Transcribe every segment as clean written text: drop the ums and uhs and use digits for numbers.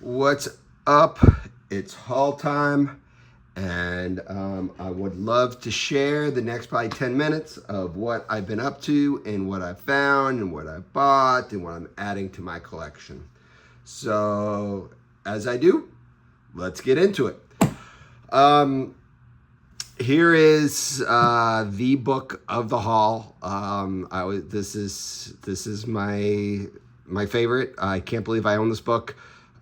What's up? It's haul time, and I would love to share the next probably 10 minutes of what I've been up to and what I've found and what I bought and what I'm adding to my collection. So as I do, let's get into it. Here is the book of the haul. This is my favorite. I can't believe I own this book.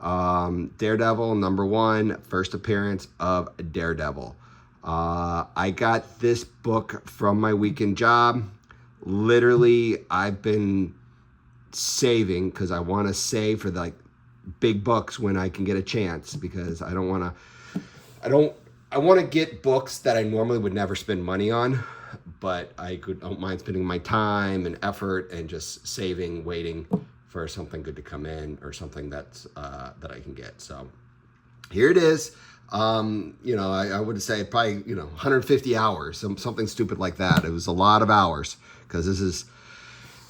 Daredevil #1, first appearance of Daredevil. I got this book from my weekend job. Literally, I've been saving because I want to save for like big books when I can get a chance, because I want to get books that I normally would never spend money on, but don't mind spending my time and effort and just saving, waiting for something good to come in or something that's that I can get. So here it is. I would say probably 150 hours, something stupid like that. It was a lot of hours because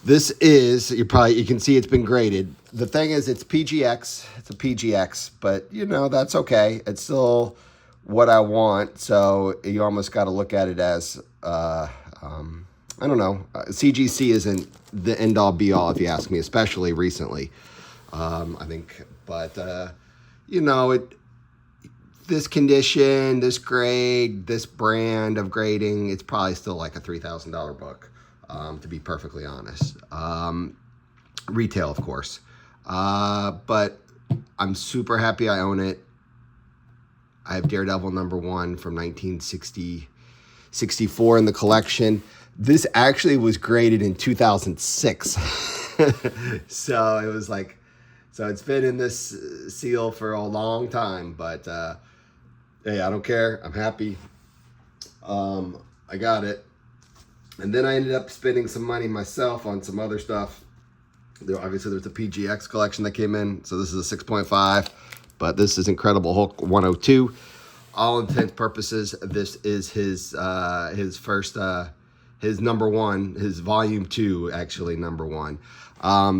this is you can see it's been graded. The thing is, it's PGX. It's a PGX, but that's okay. It's still what I want. So you almost got to look at it as I don't know. CGC isn't the end all be all, if you ask me, especially recently. I think, but this condition, this grade, this brand of grading, it's probably still like a $3,000 book, to be perfectly honest. Retail, of course, but I'm super happy I own it. I have Daredevil #1 from 1964 in the collection. This actually was graded in 2006. So it was so it's been in this seal for a long time, but hey, I don't care. I'm happy. I got it. And then I ended up spending some money myself on some other stuff. Obviously, there's a PGX collection that came in. So this is a 6.5, but this is Incredible Hulk 102. All intents purposes, this is his first, his #1, his volume 2, actually #1.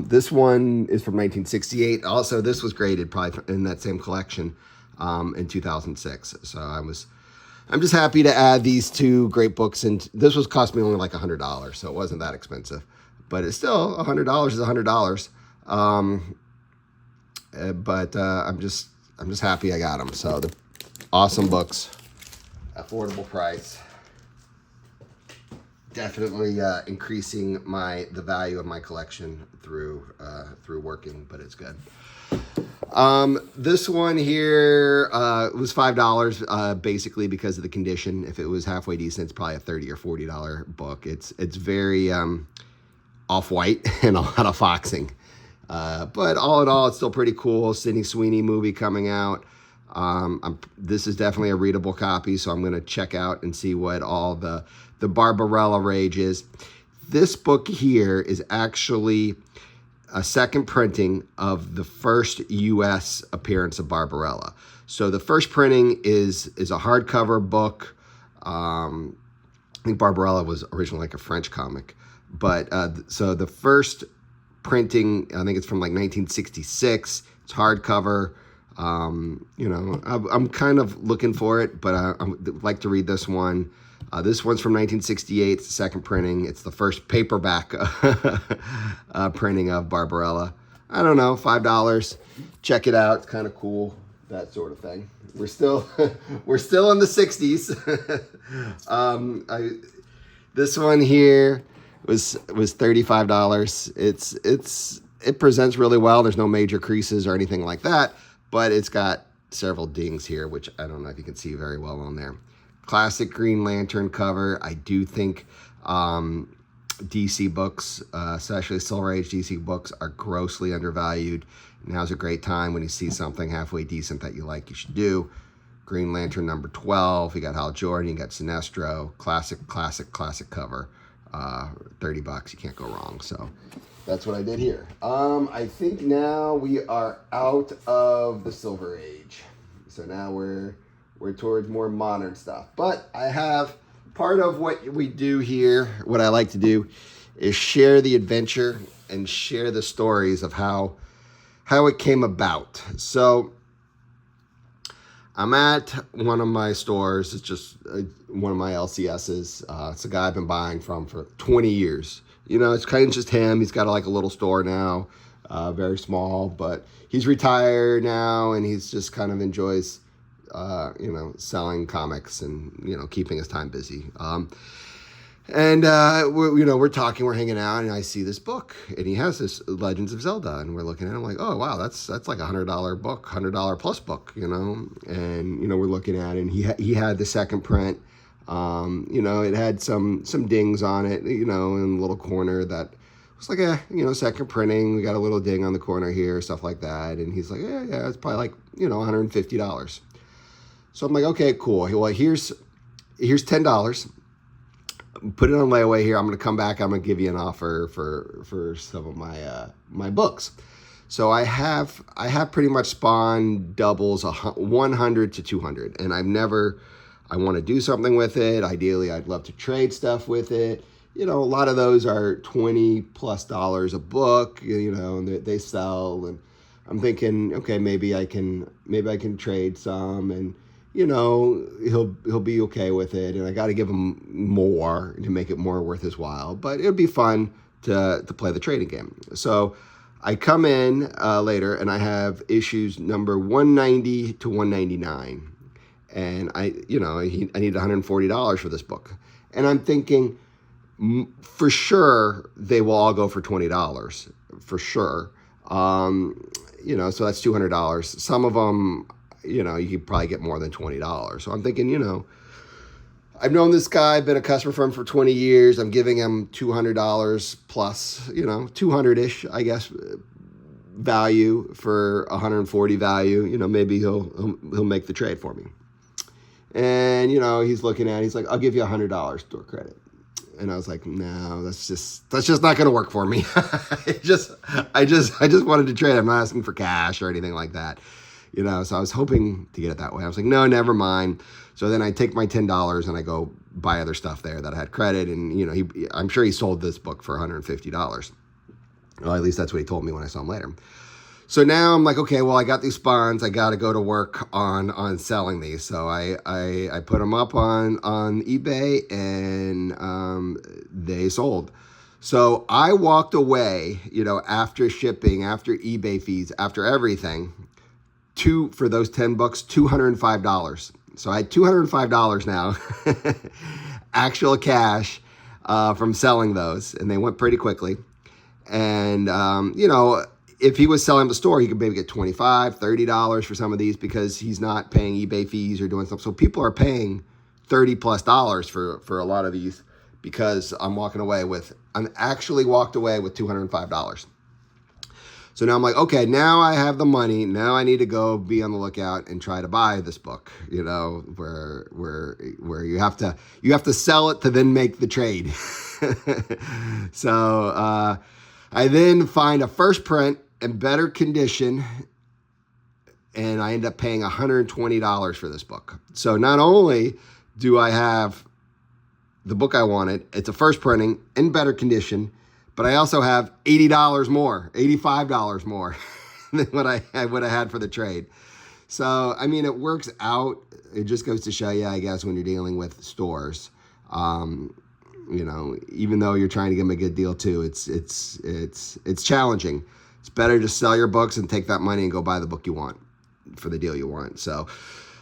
This one is from 1968. Also, this was graded probably in that same collection in 2006. So I'm just happy to add these two great books. And this was cost me only like $100, so it wasn't that expensive. But it's still $100 is $100. But I'm just happy I got them. So the awesome books, affordable price. Definitely increasing the value of my collection through working, but it's good. This one here was $5 basically because of the condition. If it was halfway decent, it's probably a $30 or $40 book. It's very off-white and a lot of foxing. But all in all, it's still pretty cool. Sydney Sweeney movie coming out. This is definitely a readable copy, so I'm going to check out and see what all the Barbarella rage is. This book here is actually a second printing of the first U.S. appearance of Barbarella. So the first printing is a hardcover book. I think Barbarella was originally like a French comic, but so the first printing, I think it's from like 1966. It's hardcover. I'm kind of looking for it, but I would like to read this one. This one's from 1968. It's the second printing. It's the first paperback printing of Barbarella. I don't know, $5. Check it out. It's kind of cool, that sort of thing. We're still in the 60s. This one here was $35. It presents really well. There's no major creases or anything like that, but it's got several dings here, which I don't know if you can see very well on there. Classic Green Lantern cover. I do think DC books, especially Silver Age DC books, are grossly undervalued. Now's a great time when you see something halfway decent that you like, you should do. Green Lantern #12. You got Hal Jordan, you got Sinestro. Classic cover. $30. You can't go wrong. So that's what I did here. I think now we are out of the Silver Age. So now we're towards more modern stuff. But I have part of what we do here, what I like to do, is share the adventure and share the stories of how it came about. So I'm at one of my stores. It's just one of my LCSs. It's a guy I've been buying from for 20 years. It's kind of just him. He's got like a little store now, very small, but he's retired now, and he's just kind of enjoys, selling comics and, keeping his time busy. And we're talking, we're hanging out, and I see this book, and he has this Legends of Zelda, and we're looking at it. I'm like, oh wow, that's like $100 book, $100 plus book, and we're looking at it, and he had the second print. It had some dings on it, in a little corner that was like second printing. We got a little ding on the corner here, stuff like that, and he's like, yeah, it's probably like $150. So I'm like, okay, cool. Well, here's $10. Put it on layaway here. I'm going to come back. I'm going to give you an offer for some of my books. So I have pretty much Spawn doubles 100 to 200, and I want to do something with it. Ideally, I'd love to trade stuff with it. A lot of those are $20+ a book, and they sell, and I'm thinking, okay, maybe I can trade some, and he'll be okay with it, and I got to give him more to make it more worth his while. But it'd be fun to play the trading game. So I come in later, and I have issues number 190 to 199, and I need $140 for this book, and I'm thinking for sure they will all go for $20 for sure. So that's $200. Some of them, you could probably get more than $20. So I'm thinking, I've known this guy, been a customer for him for 20 years. I'm giving him $200 plus, 200-ish, I guess, value for 140 value. Maybe he'll make the trade for me. And, he's looking at it, he's like, I'll give you $100 store credit. And I was like, no, that's just not going to work for me. I just wanted to trade. I'm not asking for cash or anything like that. So I was hoping to get it that way. I was like, no, never mind. So then I take my $10 and I go buy other stuff there that I had credit. And, I'm sure he sold this book for $150. Well, at least that's what he told me when I saw him later. So now I'm like, okay, well, I got these Spawns. I got to go to work on selling these. So I put them up on eBay, and they sold. So I walked away, after shipping, after eBay fees, after everything, for those 10 books, $205. So I had $205 now, actual cash from selling those, and they went pretty quickly. And, if he was selling at the store, he could maybe get $25, $30 for some of these because he's not paying eBay fees or doing stuff. So people are paying $30+ for a lot of these because I'm actually walked away with $205. So now I'm like, okay, now I have the money. Now I need to go be on the lookout and try to buy this book, where you have to sell it to then make the trade. So I then find a first print in better condition, and I end up paying $120 for this book. So not only do I have the book I wanted, it's a first printing in better condition, but I also have $80 more, $85 more than what I would have had for the trade. So, it works out. It just goes to show you, I guess, when you're dealing with stores, even though you're trying to give them a good deal too, it's challenging. It's better to sell your books and take that money and go buy the book you want for the deal you want. So,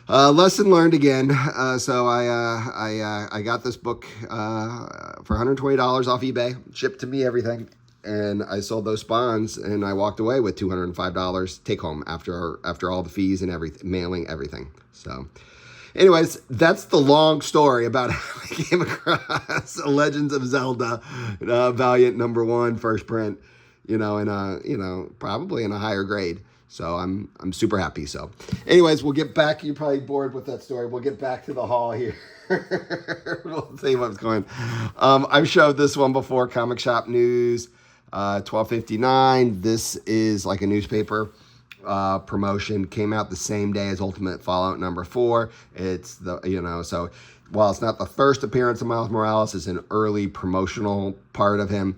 lesson learned again. So I got this book for $120 off eBay, shipped to me everything, and I sold those Spawns, and I walked away with $205 take home after all the fees and everything, mailing, everything. So. Anyways, that's the long story about how I came across Legends of Zelda, Valiant #1 first print, probably in a higher grade. So I'm super happy. So anyways, we'll get back. You're probably bored with that story. We'll get back to the haul here. We'll see what's going. I've showed this one before, Comic Shop News, 1259. This is like a newspaper promotion, came out the same day as Ultimate Fallout #4. It's so while it's not the first appearance of Miles Morales, it's an early promotional part of him.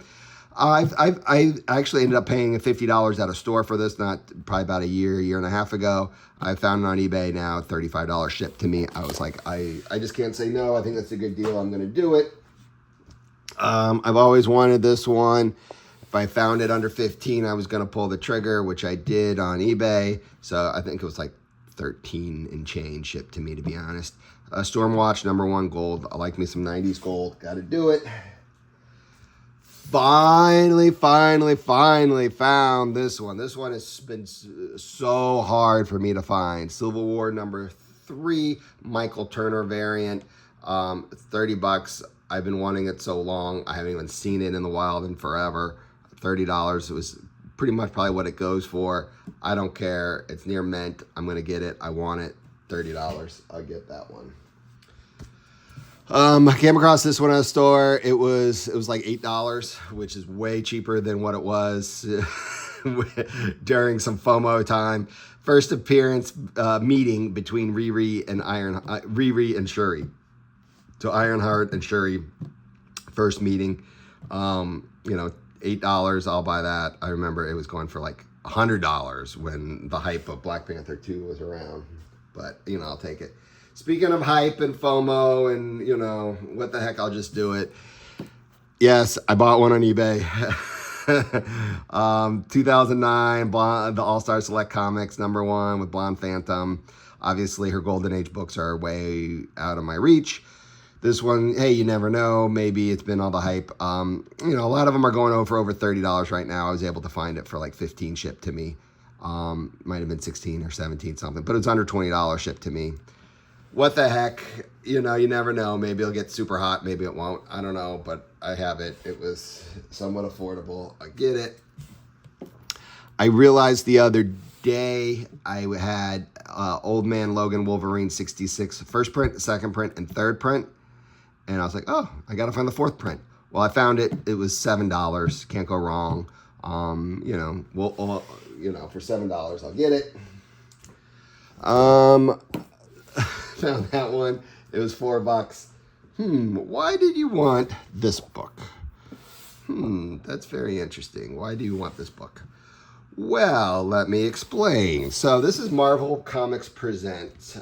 I actually ended up paying $50 at a store for this, not probably about a year and a half ago. I found it on eBay now, $35 shipped to me. I was like, I just can't say no. I think that's a good deal. I'm going to do it. I've always wanted this one. If I found it under 15, I was going to pull the trigger, which I did on eBay. So I think it was like 13 and change shipped to me, to be honest. Stormwatch #1 gold. I like me some 90s gold. Got to do it. Finally found this one. This one has been so hard for me to find. Civil War #3, Michael Turner variant. It's $30. I've been wanting it so long. I haven't even seen it in the wild in forever. $30. It was pretty much probably what it goes for. I don't care. It's near mint. I'm gonna get it. I want it. $30. I'll get that one. I came across this one at a store. It was like $8, which is way cheaper than what it was during some FOMO time. First appearance meeting between Riri and Shuri. So Ironheart and Shuri, first meeting. $8. I'll buy that. I remember it was going for like $100 when the hype of Black Panther 2 was around. But I'll take it. Speaking of hype and FOMO and, what the heck, I'll just do it. Yes, I bought one on eBay. 2009, Blonde, the All-Star Select Comics, #1 with Blonde Phantom. Obviously, her Golden Age books are way out of my reach. This one, hey, you never know. Maybe it's been all the hype. A lot of them are going for over $30 right now. I was able to find it for like 15 shipped to me. Might have been 16 or 17 something, but it's under $20 shipped to me. What the heck? You never know. Maybe it'll get super hot. Maybe it won't. I don't know, but I have it. It was somewhat affordable. I get it. I realized the other day I had Old Man Logan Wolverine 66, first print, second print, and third print. And I was like, oh, I got to find the fourth print. Well, I found it. It was $7. Can't go wrong. For $7, I'll get it. Found that one. It was $4. Why did you want this book? That's very interesting. Why do you want this book? Well, let me explain. So this is Marvel Comics Presents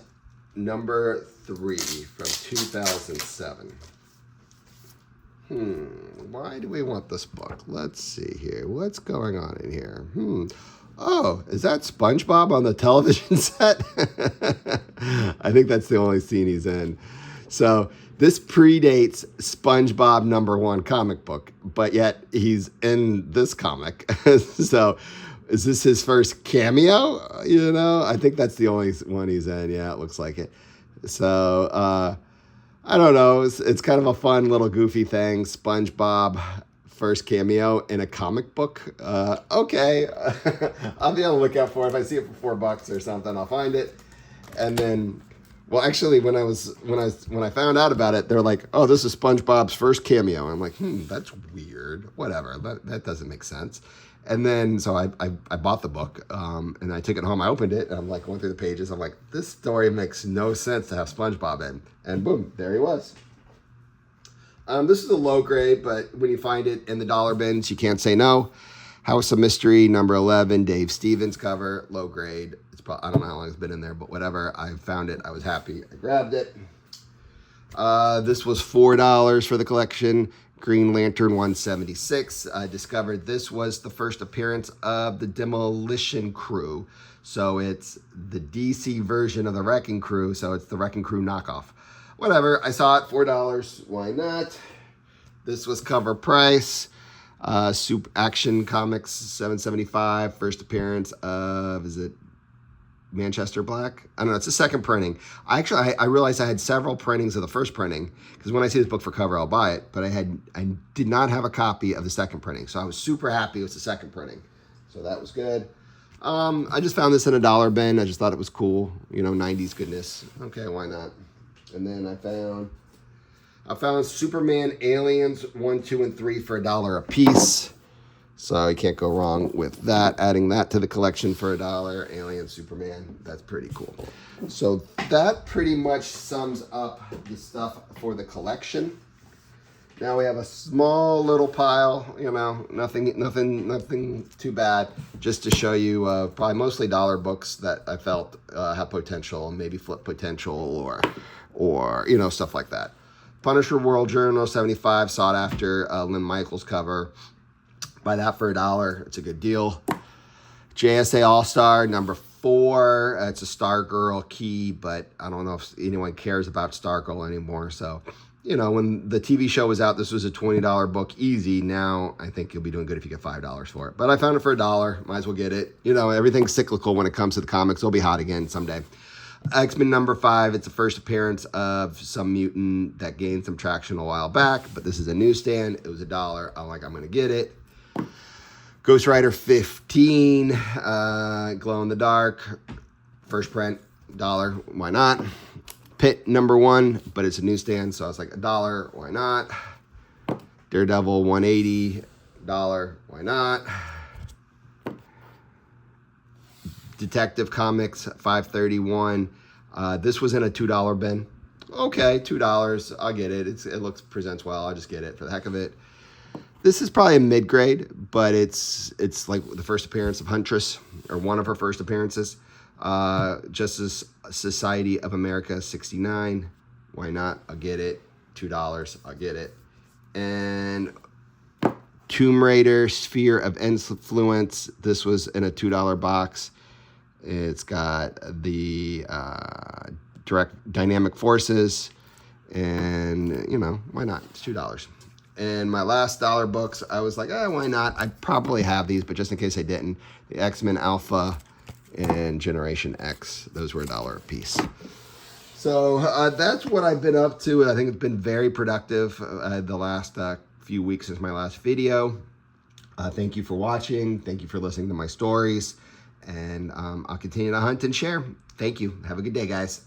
#3 from 2007. Why do we want this book? Let's see here. What's going on in here? Oh, is that SpongeBob on the television set? I think that's the only scene he's in. So this predates SpongeBob #1 comic book, but yet he's in this comic. So is this his first cameo? I think that's the only one he's in. Yeah, it looks like it. So I don't know. It's kind of a fun little goofy thing. SpongeBob first cameo in a comic book. Okay. I'll be on the lookout for it. If I see it for $4 or something, I'll find it. And then, well, actually, when I found out about it, they're like, "Oh, this is SpongeBob's first cameo." I'm like, that's weird. Whatever. That doesn't make sense. And then, so I bought the book, and I took it home. I opened it, and I'm like going through the pages. I'm like, this story makes no sense to have SpongeBob in. And boom, there he was. This is a low grade, but when you find it in the dollar bins, you can't say no. House of Mystery, #11, Dave Stevens cover, low grade. I don't know how long it's been in there, but whatever. I found it. I was happy. I grabbed it. This was $4 for the collection. Green Lantern 176. I discovered this was the first appearance of the Demolition Crew. So it's the DC version of the Wrecking Crew. So it's the Wrecking Crew knockoff. Whatever. I saw it, $4. Why not? This was cover price. Soup Action Comics, $7.75. First appearance of, is it Manchester Black? I don't know. It's the second printing. I realized I had several printings of the first printing, because when I see this book for cover, I'll buy it. But I did not have a copy of the second printing, so I was super happy it was the second printing. So that was good. I just found this in a dollar bin. I just thought it was cool. 90s goodness. Okay, why not? And then I found Superman Aliens 1, 2, and 3 for $1 a piece. So you can't go wrong with that. Adding that to the collection for $1. Alien, Superman. That's pretty cool. So that pretty much sums up the stuff for the collection. Now we have a small little pile, you know, nothing too bad. Just to show you, probably mostly dollar books that I felt have potential, maybe flip potential, or you know, stuff like that. Punisher World Journal 75, sought after, Lynn Michaels cover. Buy that for $1. It's a good deal. JSA All Star number 4. It's a Stargirl key, but I don't know if anyone cares about Stargirl anymore. So, you know, when the TV show was out, this was a $20 book easy. Now, I think you'll be doing good if you get $5 for it. But I found it for $1. Might as well get it. You know, everything's cyclical when it comes to the comics. It'll be hot again someday. X-Men number 5. It's the first appearance of some mutant that gained some traction a while back. But this is a newsstand. It was $1. I'm like, I'm going to get it. Ghost Rider 15. Glow in the dark. First print. $1. Why not? Pit number 1, but it's a newsstand, so I was like, $1, why not? Daredevil 180, $1, why not? Detective Comics 531. This was in a $2 bin. Okay, $2, I'll get it. It presents well. I'll just get it for the heck of it. This is probably a mid-grade, but it's like the first appearance of Huntress, or one of her first appearances. Justice Society of America 69. Why not? I'll get it. $2. I'll get it. And Tomb Raider Sphere of Influence. This was in a $2 box. It's got the direct dynamic forces, and you know, why not? It's $2. And my last dollar books, I was like, why not? I probably have these, but just in case I didn't, the X-Men Alpha and Generation X, those were $1 a piece. So that's what I've been up to. I think it's been very productive the last few weeks since my last video. Thank you for watching. Thank you for listening to my stories. And I'll continue to hunt and share. Thank you. Have a good day, guys.